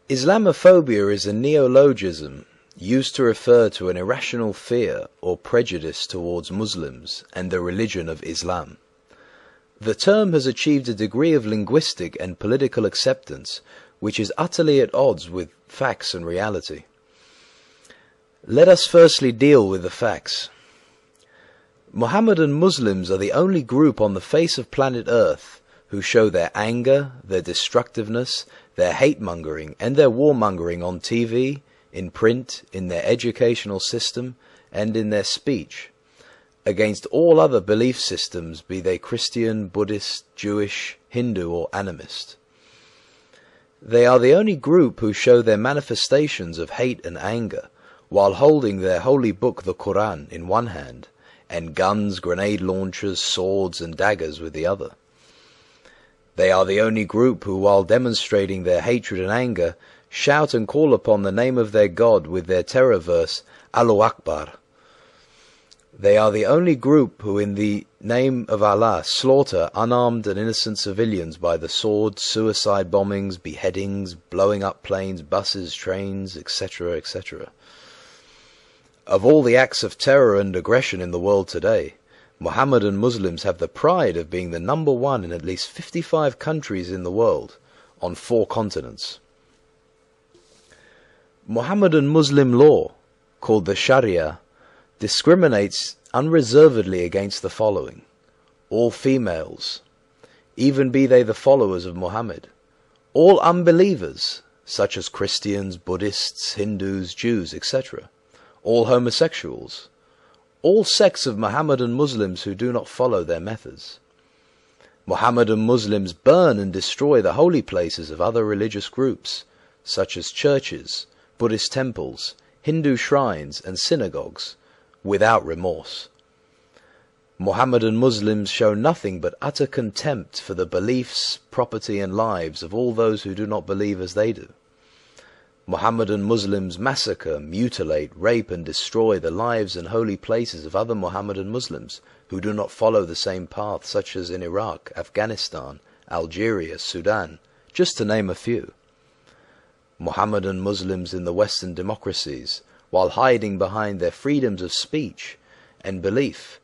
Islamophobia is a neologism used to refer to an irrational fear or prejudice towards Muslims and the religion of Islam. The term has achieved a degree of linguistic and political acceptance which is utterly at odds with facts and reality. Let us firstly deal with the facts. Mohammedan Muslims are the only group on the face of planet Earth who show their anger, their destructiveness, their hate-mongering and their war-mongering on TV, in print, in their educational system, and in their speech, against all other belief systems, be they Christian, Buddhist, Jewish, Hindu or animist. They are the only group who show their manifestations of hate and anger while holding their holy book, the Quran, in one hand, and guns, grenade launchers, swords and daggers with the other. They are the only group who, while demonstrating their hatred and anger, shout and call upon the name of their God with their terror verse, Allahu Akbar. They are the only group who, in the name of Allah, slaughter unarmed and innocent civilians by the sword, suicide bombings, beheadings, blowing up planes, buses, trains, etc., etc. Of all the acts of terror and aggression in the world today, Mohammedan Muslims have the pride of being the number one in at least 55 countries in the world, on 4 continents. Mohammedan Muslim law, called the Sharia, discriminates unreservedly against the following: all females, even be they the followers of Muhammad; all unbelievers, such as Christians, Buddhists, Hindus, Jews, etc., all homosexuals, all sects of Mohammedan Muslims who do not follow their methods. Mohammedan Muslims burn and destroy the holy places of other religious groups, such as churches, Buddhist temples, Hindu shrines and synagogues, without remorse. Mohammedan Muslims show nothing but utter contempt for the beliefs, property and lives of all those who do not believe as they do. Mohammedan Muslims massacre, mutilate, rape and destroy the lives and holy places of other Mohammedan Muslims who do not follow the same path, such as in Iraq, Afghanistan, Algeria, Sudan, just to name a few. Mohammedan Muslims in the Western democracies, while hiding behind their freedoms of speech and belief,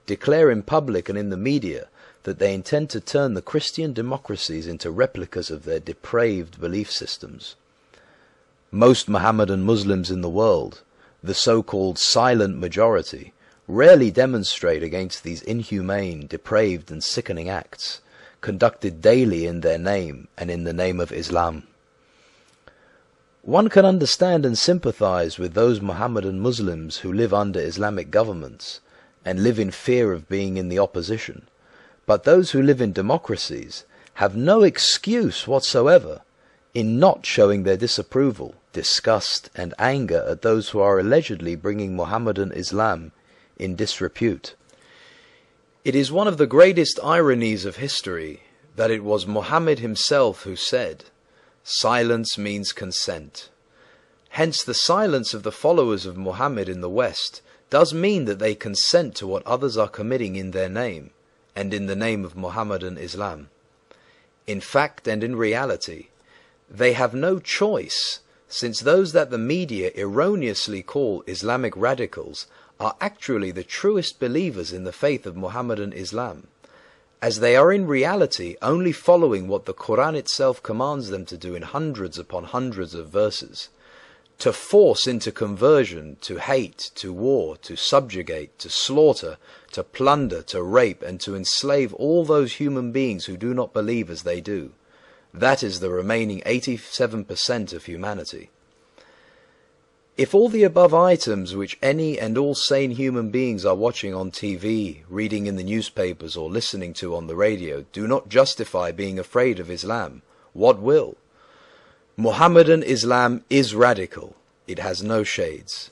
declare in public and in the media that they intend to turn the Christian democracies into replicas of their depraved belief systems. Most Mohammedan Muslims in the world, the so-called silent majority, rarely demonstrate against these inhumane, depraved and sickening acts, conducted daily in their name and in the name of Islam. One can understand and sympathize with those Mohammedan Muslims who live under Islamic governments and live in fear of being in the opposition, but those who live in democracies have no excuse whatsoever in not showing their disapproval, disgust and anger at those who are allegedly bringing Mohammedan Islam in disrepute. It is one of the greatest ironies of history that it was Muhammad himself who said, "Silence means consent." Hence the silence of the followers of Muhammad in the West does mean that they consent to what others are committing in their name and in the name of Mohammedan Islam. In fact and in reality, they have no choice, since those that the media erroneously call Islamic radicals are actually the truest believers in the faith of Mohammedan Islam, as they are in reality only following what the Quran itself commands them to do in hundreds upon hundreds of verses, to force into conversion, to hate, to war, to subjugate, to slaughter, to plunder, to rape, and to enslave all those human beings who do not believe as they do. That is the remaining 87% of humanity. If all the above items which any and all sane human beings are watching on TV, reading in the newspapers or listening to on the radio do not justify being afraid of Islam, what will? Mohammedan Islam is radical. It has no shades.